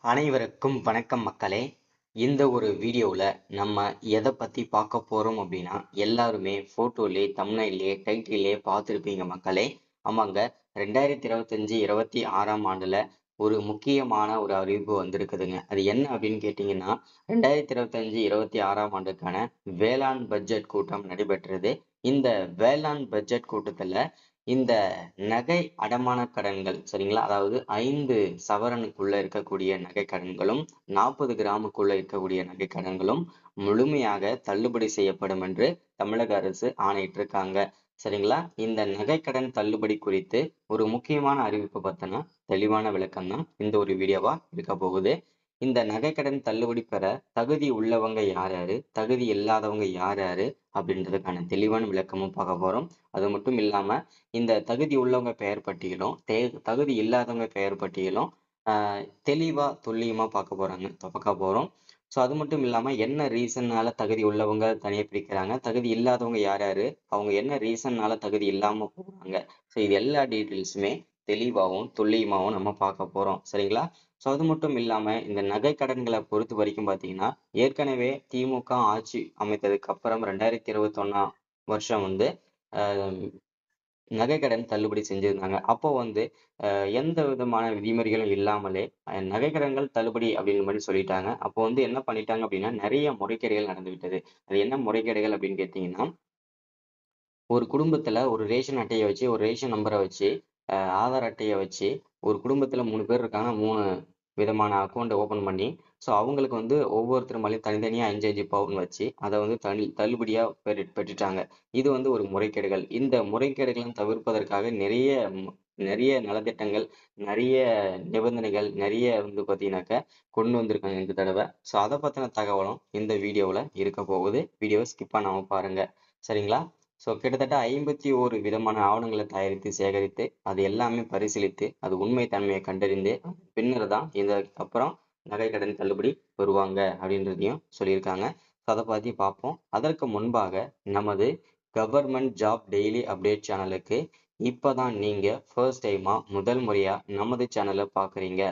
அனைவருக்கும் வணக்கம் மக்களே. இந்த ஒரு வீடியோவில் நம்ம எதை பற்றி பார்க்க போகிறோம் அப்படின்னா, எல்லாருமே ஃபோட்டோலே தம்ப்நெயிலே டைட்டிலே பார்த்துருப்பீங்க மக்களே. ஆமாங்க, 2025 26ஆம் ஆண்டில் ஒரு முக்கியமான ஒரு அறிவிப்பு வந்திருக்குதுங்க. அது என்ன அப்படின்னு கேட்டிங்கன்னா, 2025 26ஆம் ஆண்டுக்கான வேளாண் பட்ஜெட் கூட்டம் நடைபெற்றது. இந்த வேளாண் பட்ஜெட் கூட்டத்தில் இந்த நகை அடமான கடன்கள் சரிங்களா, அதாவது 5 சவரனுக்குள்ள இருக்கக்கூடிய நகை கடன்களும் 40 கிராமுக்குள்ள இருக்கக்கூடிய நகை கடன்களும் முழுமையாக தள்ளுபடி செய்யப்படும் என்று தமிழக அரசு ஆணையிட்டிருக்காங்க. சரிங்களா, இந்த நகைக்கடன் தள்ளுபடி குறித்து ஒரு முக்கியமான அறிவிப்பு பத்தின தெளிவான விளக்கம் தான் இந்த ஒரு வீடியோவா இருக்க போகுது. இந்த நகைக்கடன் தள்ளுபடி பெற தகுதி உள்ளவங்க யார் யாரு, தகுதி இல்லாதவங்க யார் யாரு அப்படின்றதுக்கான தெளிவான விளக்கமும் பார்க்க போறோம். அது மட்டும் இல்லாம இந்த தகுதி உள்ளவங்க பெயர் பட்டியலும் தகுதி இல்லாதவங்க பெயர் பட்டியலும் தெளிவா துல்லியமா பார்க்க போறோம். ஸோ அது மட்டும் இல்லாம என்ன ரீசன்னால தகுதி உள்ளவங்க தனியாக பிரிக்கிறாங்க, தகுதி இல்லாதவங்க யார் யாரு, அவங்க என்ன ரீசன்னால தகுதி இல்லாம போறாங்க. ஸோ இது எல்லா டீட்டெயில்ஸுமே தெளிவாகவும் துல்லியமாகவும் நம்ம பார்க்க போறோம். சரிங்களா. ஸோ அது மட்டும் இல்லாம இந்த நகை கடன்களை பொறுத்த வரைக்கும் பார்த்தீங்கன்னா, ஏற்கனவே திமுக ஆட்சி அமைத்ததுக்கு அப்புறம் 2021ஆம் வருஷம் வந்து நகைக்கடன் தள்ளுபடி செஞ்சிருந்தாங்க. அப்போ வந்து எந்த விதமான விதிமுறைகளும் இல்லாமலே நகைக்கடன்கள் தள்ளுபடி அப்படின்ற மாதிரி சொல்லிட்டாங்க. அப்போ வந்து என்ன பண்ணிட்டாங்க அப்படின்னா, நிறைய முறைகேடுகள் நடந்து விட்டது. அது என்ன முறைகேடுகள் அப்படின்னு கேட்டீங்கன்னா, ஒரு குடும்பத்துல ஒரு ரேஷன் அட்டையை வச்சு, ஒரு ரேஷன் நம்பரை வச்சு, ஆதார் அட்டையை வச்சு, ஒரு குடும்பத்துல 3 பேர் இருக்காங்க. 3 விதமான அக்கௌண்ட் ஓபன் பண்ணி, ஸோ அவங்களுக்கு வந்து ஒவ்வொருத்தர் மேலயும் தனித்தனியா 5, 5 பவுன் வச்சு, அதை வந்து தள்ளுபடியா பெற்றுட்டாங்க. இது வந்து ஒரு முறைகேடுகள். இந்த முறைகேடுகளை தவிர்ப்பதற்காக நிறைய நலத்திட்டங்கள், நிறைய நிபந்தனைகள், நிறைய வந்து பார்த்தீங்கன்னாக்கா கொண்டு வந்திருக்காங்க இந்த தடவை. ஸோ அதை பத்தின தகவலும் இந்த வீடியோவில் இருக்க போகுது. வீடியோவை ஸ்கிப் பண்ணாம பாருங்க. சரிங்களா. ஸோ கிட்டத்தட்ட 51 விதமான ஆவணங்களை தயாரித்து சேகரித்து அது எல்லாமே பரிசீலித்து அது உண்மை தன்மையை கண்டறிந்து பின்னர் தான் அப்புறம் நகை கடன் தள்ளுபடி வருவாங்க அப்படின்றதையும் சொல்லியிருக்காங்க. ஸோ அதை பற்றி பார்ப்போம். அதற்கு முன்பாக நமது கவர்மெண்ட் ஜாப் டெய்லி அப்டேட் சேனலுக்கு இப்போதான் நீங்க ஃபர்ஸ்ட் டைமா முதல் முறையா நமது சேனலை பார்க்குறீங்க,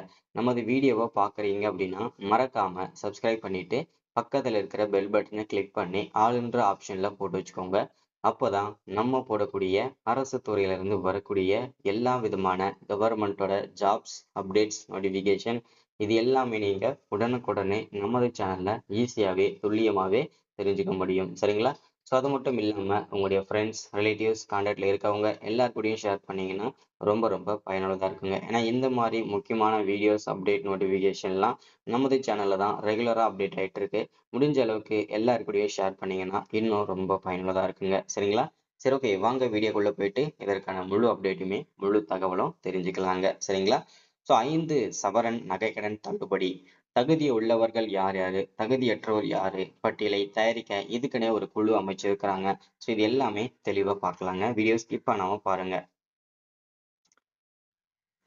நமது வீடியோவை பார்க்குறீங்க அப்படின்னா மறக்காம சப்ஸ்கிரைப் பண்ணிட்டு பக்கத்தில் இருக்கிற பெல் பட்டனை கிளிக் பண்ணி ஆளுன்ற ஆப்ஷன்ல போட்டு வச்சுக்கோங்க. அப்போதான் நம்ம போடக்கூடிய அரசு துறையிலிருந்து வரக்கூடிய எல்லா விதமான கவர்மெண்டோட ஜாப்ஸ் அப்டேட்ஸ் நோட்டிஃபிகேஷன் இது எல்லாமே நீங்க உடனுக்குடனே நமது சேனல்ல ஈஸியாவே துல்லியமாவே தெரிஞ்சுக்க முடியும். சரிங்களா. ஸோ அது மட்டும் இல்லாம உங்களுடைய ஃப்ரெண்ட்ஸ் ரிலேட்டிவ்ஸ் கான்டாக்ட்ல இருக்கவங்க எல்லாருக்கூடயும் ஷேர் பண்ணீங்கன்னா ரொம்ப ரொம்ப பயனுள்ளதா இருக்குங்க. ஏன்னா இந்த மாதிரி முக்கியமான வீடியோஸ் அப்டேட் நோட்டிஃபிகேஷன்லாம் நமது சேனல்ல தான் ரெகுலரா அப்டேட் ஆயிட்டு இருக்கு. முடிஞ்ச அளவுக்கு எல்லாருக்கூடயும் ஷேர் பண்ணீங்கன்னா இன்னும் ரொம்ப பயனுள்ளதா இருக்குங்க. சரிங்களா. சரி, ஓகே, வாங்க வீடியோக்குள்ள போயிட்டு இதற்கான முழு அப்டேட்டுமே முழு தகவலும் தெரிஞ்சுக்கலாங்க. சரிங்களா. ஸோ 5 சவரன் நகைக்கடன் தள்ளுபடி. தகுதி உள்ளவர்கள் யார் யாரு, தகுதியற்றவர் யாரு பட்டியலை தயாரிக்க இதுக்குன்னே ஒரு குழு அமைச்சிருக்கிறாங்க. ஸோ இது எல்லாமே தெளிவா பார்க்கலாங்க. வீடியோ ஸ்கிப் பண்ணாம பாருங்க.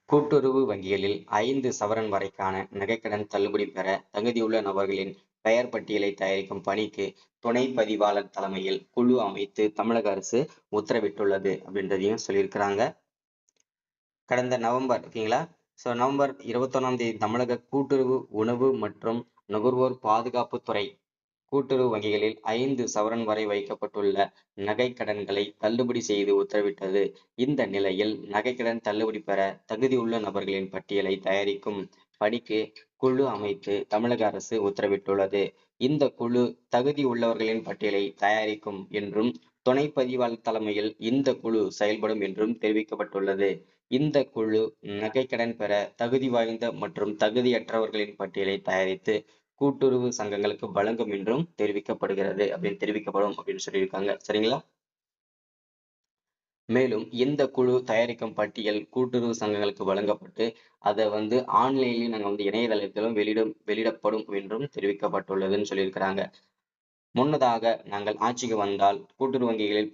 கூட்டுறவு வங்கிகளில் 5 சவரன் வரைக்கான நகைக்கடன் தள்ளுபடி பெற தகுதியுள்ள நபர்களின் பெயர் பட்டியலை தயாரிக்கும் பணிக்கு துணை பதிவாளர் தலைமையில் குழு அமைத்து தமிழக அரசு உத்தரவிட்டுள்ளது அப்படின்றதையும் சொல்லியிருக்கிறாங்க. கடந்த நவம்பர், ஓகேங்களா. ஸோ நவம்பர் 21ஆம் தேதி தமிழக கூட்டுறவு உணவு மற்றும் நுகர்வோர் பாதுகாப்புத்துறை கூட்டுறவு வங்கிகளில் 5 சவரன் வரை வைக்கப்பட்டுள்ள நகைக்கடன்களை தள்ளுபடி செய்து உத்தரவிட்டது. இந்த நிலையில் நகைக்கடன் தள்ளுபடி பெற தகுதியுள்ள நபர்களின் பட்டியலை தயாரிக்கும் பணிக்கு குழு அமைத்து தமிழக அரசு உத்தரவிட்டுள்ளது. இந்த குழு தகுதி உள்ளவர்களின் பட்டியலை தயாரிக்கும் என்றும் துணை பதிவாளர் தலைமையில் இந்த குழு செயல்படும் என்றும் தெரிவிக்கப்பட்டுள்ளது. இந்த குழு நகைக்கடன் பெற தகுதி வாய்ந்த மற்றும் தகுதியற்றவர்களின் பட்டியலை தயாரித்து கூட்டுறவு சங்கங்களுக்கு வழங்கும் என்றும் தெரிவிக்கப்படும் அப்படின்னு சொல்லியிருக்காங்க. சரிங்களா. மேலும் இந்த குழு தயாரிக்கும் பட்டியல் கூட்டுறவு சங்கங்களுக்கு வழங்கப்பட்டு அதை வந்து ஆன்லைன்லயும் நாங்கள் வந்து இணையதளத்திலும் வெளியிடப்படும் என்றும் தெரிவிக்கப்பட்டுள்ளதுன்னு சொல்லியிருக்கிறாங்க. முன்னதாக நாங்கள் ஆட்சிக்கு வந்தால் கூட்டுறவு வங்கிகளில்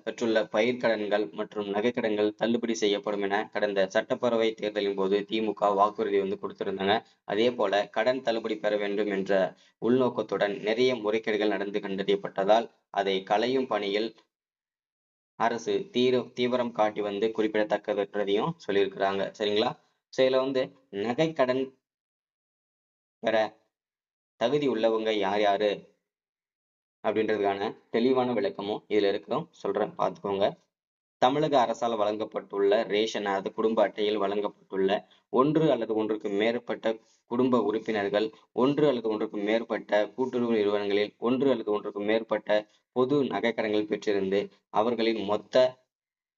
பெற்றுள்ள பயிர்க்கடன்கள் மற்றும் நகைக்கடன்கள் தள்ளுபடி செய்யப்படும் என கடந்த சட்டப்பேரவை தேர்தலின் போது திமுக வாக்குறுதி வந்து கொடுத்திருந்தாங்க. அதே போல கடன் தள்ளுபடி பெற வேண்டும் என்ற உள்நோக்கத்துடன் நிறைய முறைகேடுகள் நடந்து கண்டறியப்பட்டதால் அதை களையும் பணியில் அரசு தீவிரம் காட்டி வந்து குறிப்பிடத்தக்கதுன்றதையும் சொல்லியிருக்கிறாங்க. சரிங்களா. ஸோ இதுல வந்து நகைக்கடன் பெற தகுதி உள்ளவங்க யார் யாரு அப்படின்றதுக்கான தெளிவான விளக்கமும் இதுல இருக்கும். சொல்றேன் பார்த்துக்கோங்க. தமிழக அரசால் வழங்கப்பட்டுள்ள ரேஷன் அதாவது குடும்ப அட்டையில் வழங்கப்பட்டுள்ள 1 அல்லது 1க்கு மேற்பட்ட குடும்ப உறுப்பினர்கள், 1 அல்லது 1க்கு மேற்பட்ட கூட்டுறவு நிறுவனங்களில் 1 அல்லது 1க்கு மேற்பட்ட பொது நகைக்கடன்கள் பெற்றிருந்து அவர்களின் மொத்த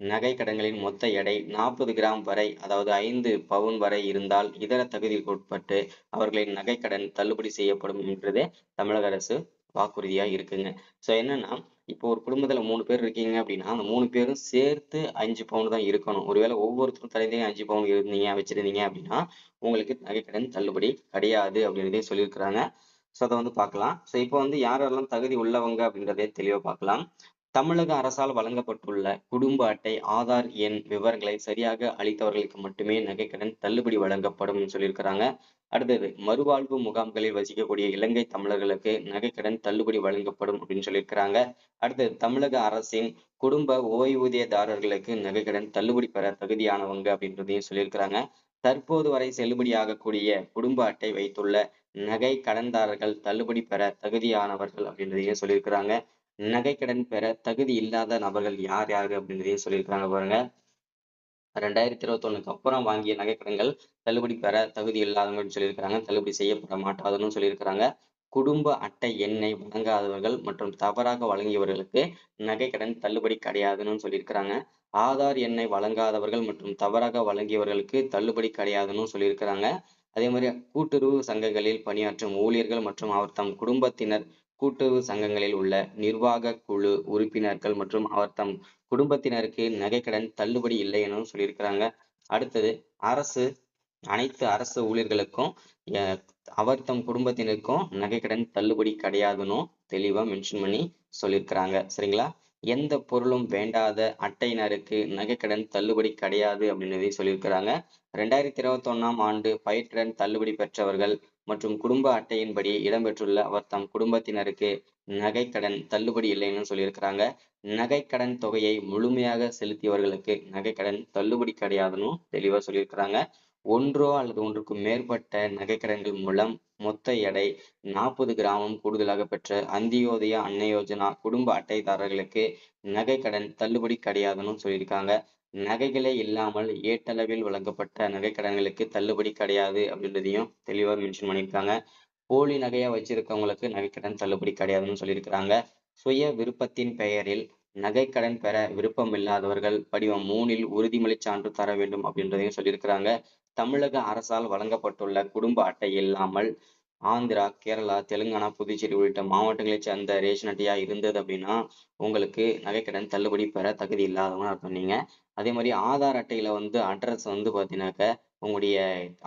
நகைக்கடன்களின் மொத்த எடை 40 கிராம் வரை அதாவது 5 பவுன் வரை இருந்தால் இதர தகுதிக்கு உட்பட்டு அவர்களின் நகைக்கடன் தள்ளுபடி செய்யப்படும் என்றது தமிழக அரசு வாக்குறுதியா இருக்குங்க. ஸோ என்னன்னா இப்போ ஒரு குடும்பத்துல 3 பேர் இருக்கீங்க அப்படின்னா அந்த 3 பேரும் சேர்த்து 5 பவுன் தான் இருக்கணும். ஒருவேளை ஒவ்வொருத்தரும் தனித்தனியா 5 பவுன் இருந்தீங்க வச்சிருந்தீங்க அப்படின்னா உங்களுக்கு நகைக்கடன் தள்ளுபடி கிடையாது அப்படின்றதையும் சொல்லியிருக்கிறாங்க. ஸோ அதை வந்து பார்க்கலாம். ஸோ இப்போ வந்து யாரெல்லாம் தகுதி உள்ளவங்க அப்படின்றதே தெளிவா பார்க்கலாம். தமிழக அரசால் வழங்கப்பட்டுள்ள குடும்ப அட்டை, ஆதார் எண் விவரங்களை சரியாக அளித்தவர்களுக்கு மட்டுமே நகைக்கடன் தள்ளுபடி வழங்கப்படும் சொல்லியிருக்கிறாங்க. அடுத்தது மறுவாழ்வு முகாம்களில் வசிக்கக்கூடிய இலங்கை தமிழர்களுக்கு நகைக்கடன் தள்ளுபடி வழங்கப்படும் அப்படின்னு சொல்லியிருக்கிறாங்க. அடுத்தது தமிழக அரசின் குடும்ப ஓய்வூதியதாரர்களுக்கு நகைக்கடன் தள்ளுபடி பெற தகுதியானவங்க அப்படின்றதையும் சொல்லியிருக்கிறாங்க. தற்போது வரை செல்லுபடியாகக்கூடிய குடும்ப அட்டை வைத்துள்ள நகை கடன்தாரர்கள் தள்ளுபடி பெற தகுதியானவர்கள் அப்படின்றதையும் சொல்லியிருக்கிறாங்க. நகைக்கடன் பெற தகுதி இல்லாத நபர்கள் யார் யாரு அப்படின்றதையும் சொல்லியிருக்காங்க பாருங்க. 2021க்கு அப்புறம் வாங்கிய நகைக்கடன்கள் தள்ளுபடி பெற தகுதி இல்லாதவங்கன்னு சொல்லியிருக்கிறாங்க. தள்ளுபடி செய்யப்பட மாட்டாதுன்னு சொல்லியிருக்கிறாங்க. குடும்ப அட்டை எண்ணை வழங்காதவர்கள் மற்றும் தவறாக வழங்கியவர்களுக்கு நகைக்கடன் தள்ளுபடி கிடையாதுன்னு சொல்லியிருக்கிறாங்க. ஆதார் எண்ணை வழங்காதவர்கள் மற்றும் தவறாக வழங்கியவர்களுக்கு தள்ளுபடி கிடையாதுன்னு சொல்லியிருக்கிறாங்க. அதே மாதிரி கூட்டுறவு சங்கங்களில் பணியாற்றும் ஊழியர்கள் மற்றும் அவர் தம் குடும்பத்தினர், கூட்டுறவு சங்கங்களில் உள்ள நிர்வாக குழு உறுப்பினர்கள் மற்றும் அவர் தம் குடும்பத்தினருக்கு நகைக்கடன் தள்ளுபடி இல்லை எனவும் சொல்லியிருக்கிறாங்க. அடுத்தது அனைத்து அரசு ஊழியர்களுக்கும் அவர் தம் குடும்பத்தினருக்கும் நகைக்கடன் தள்ளுபடி கிடையாதுன்னு தெளிவா மென்ஷன் பண்ணி சொல்லியிருக்கிறாங்க. சரிங்களா? எந்த பொருளும் வேண்டாத அட்டையினருக்கு நகைக்கடன் தள்ளுபடி கிடையாது அப்படின்னு சொல்லியிருக்கிறாங்க. 2021ஆம் ஆண்டு பயிர்க்கடன் தள்ளுபடி பெற்றவர்கள் மற்றும் குடும்ப அட்டையின்படி இடம்பெற்றுள்ள அவர் தம் குடும்பத்தினருக்கு நகைக்கடன் தள்ளுபடி இல்லைன்னு சொல்லியிருக்கிறாங்க. நகைக்கடன் தொகையை முழுமையாக செலுத்தியவர்களுக்கு நகைக்கடன் தள்ளுபடி கிடையாதுன்னு தெளிவா சொல்லியிருக்கிறாங்க. ஒன்றோ அல்லது ஒன்றுக்கும் மேற்பட்ட நகைக்கடன்கள் மூலம் மொத்த எடை 40 கிராமும் கூடுதலாக பெற்ற அந்தியோதயா அன்ன யோஜனா குடும்ப அட்டைதாரர்களுக்கு நகைக்கடன் தள்ளுபடி கிடையாதுன்னு சொல்லியிருக்காங்க. நகைகளே இல்லாமல் ஏட்டளவில் வழங்கப்பட்ட நகைக்கடன்களுக்கு தள்ளுபடி கிடையாது அப்படின்றதையும் தெளிவா மென்ஷன் பண்ணியிருக்காங்க. போலி நகையா வச்சிருக்கவங்களுக்கு நகைக்கடன் தள்ளுபடி கிடையாதுன்னு சொல்லியிருக்கிறாங்க. சுய விருப்பத்தின் பெயரில் நகைக்கடன் பெற விருப்பம் இல்லாதவர்கள் படிவம் 3ல் உறுதிமொழி சான்று தர வேண்டும் அப்படின்றதையும் சொல்லியிருக்கிறாங்க. தமிழக அரசால் வழங்கப்பட்டுள்ள குடும்ப அட்டை இல்லாமல் ஆந்திரா, கேரளா, தெலுங்கானா, புதுச்சேரி உள்ளிட்ட மாவட்டங்களைச் சேர்ந்த ரேஷன் அட்டையா இருந்தது அப்படின்னா உங்களுக்கு நகைக்கடன் தள்ளுபடி பெற தகுதி இல்லாதவங்க அர்த்தம் நீங்க. அதே மாதிரி ஆதார் அட்டையில வந்து அட்ரஸ் வந்து பார்த்தீங்கன்னாக்க உங்களுடைய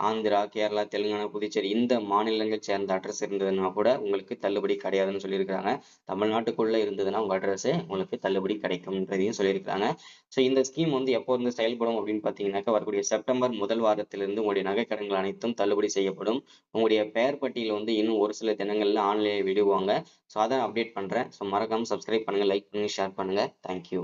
ஆந்திரா, கேரளா, தெலுங்கானா, புதுச்சேரி இந்த மாநிலங்கள் சேர்ந்த அட்ரஸ் இருந்ததுன்னா கூட உங்களுக்கு தள்ளுபடி கிடையாதுன்னு சொல்லியிருக்கிறாங்க. தமிழ்நாட்டுக்குள்ள இருந்ததுன்னா உங்க அட்ரஸ் உங்களுக்கு தள்ளுபடி கிடைக்கும்ன்றதையும் சொல்லியிருக்கிறாங்க. ஸோ இந்த ஸ்கீம் வந்து எப்போ இருந்து செயல்படும் அப்படின்னு பார்த்தீங்கன்னாக்கா வரக்கூடிய செப்டம்பர் முதல் வாரத்திலிருந்து உங்களுடைய நகைக்கடன்கள் அனைத்தும் தள்ளுபடி செய்யப்படும். உங்களுடைய பெயர் பட்டியல் வந்து இன்னும் ஒரு சில தினங்கள்ல ஆன்லைனில் விடுவாங்க. ஸோ அதை அப்டேட் பண்றேன். ஸோ மறக்காம சப்ஸ்கிரைப் பண்ணுங்க, லைக் பண்ணுங்க, ஷேர் பண்ணுங்க. தேங்க்யூ.